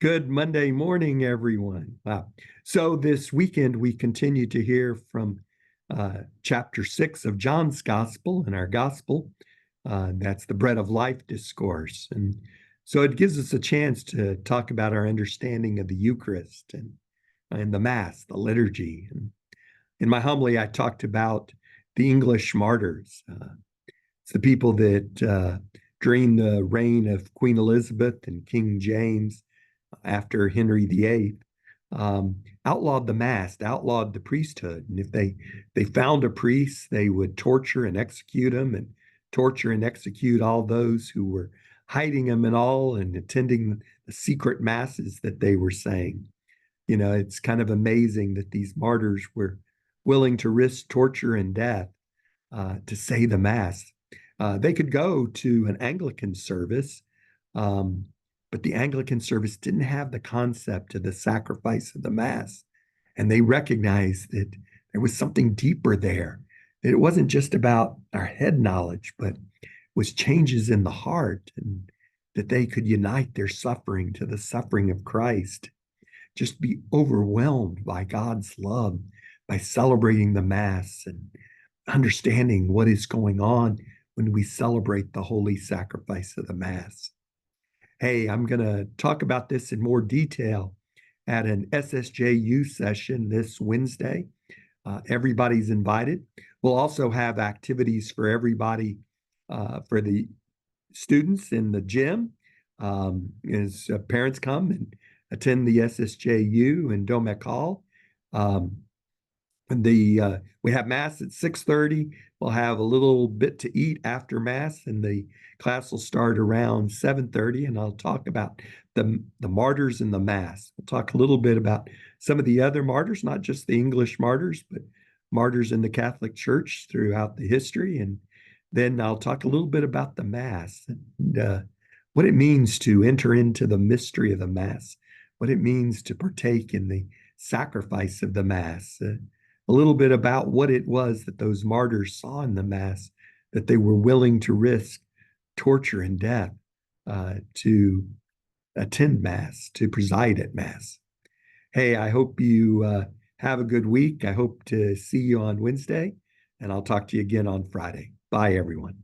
Good Monday morning, everyone. Wow. So this weekend, we continue to hear from chapter 6 of John's Gospel in our Gospel. That's the Bread of Life discourse. And so it gives us a chance to talk about our understanding of the Eucharist and the Mass, the liturgy. And in my homily, I talked about the English martyrs. It's the people that during the reign of Queen Elizabeth and King James, after Henry VIII, outlawed the mass, outlawed the priesthood. And if they found a priest, they would torture and execute him, and torture and execute all those who were hiding him and all and attending the secret masses that they were saying. You know, it's kind of amazing that these martyrs were willing to risk torture and death to say the mass. They could go to an Anglican service, um, but the Anglican service didn't have the concept of the sacrifice of the Mass. And they recognized that there was something deeper there, that it wasn't just about our head knowledge, but was changes in the heart, and that they could unite their suffering to the suffering of Christ, just be overwhelmed by God's love by celebrating the Mass and understanding what is going on when we celebrate the holy sacrifice of the Mass. Hey, I'm going to talk about this in more detail at an SSJU session this Wednesday. Everybody's invited. We'll also have activities for everybody, for the students in the gym, as parents come and attend the SSJU in Domek Hall. We have mass at 6:30. We'll have a little bit to eat after mass, and the class will start around 7:30. And I'll talk about the martyrs in the mass. We'll talk a little bit about some of the other martyrs, not just the English martyrs, but martyrs in the Catholic Church throughout the history. And then I'll talk a little bit about the mass and what it means to enter into the mystery of the mass, what it means to partake in the sacrifice of the mass. A little bit about what it was that those martyrs saw in the Mass, that they were willing to risk torture and death to attend Mass, to preside at Mass. Hey, I hope you have a good week. I hope to see you on Wednesday, and I'll talk to you again on Friday. Bye, everyone.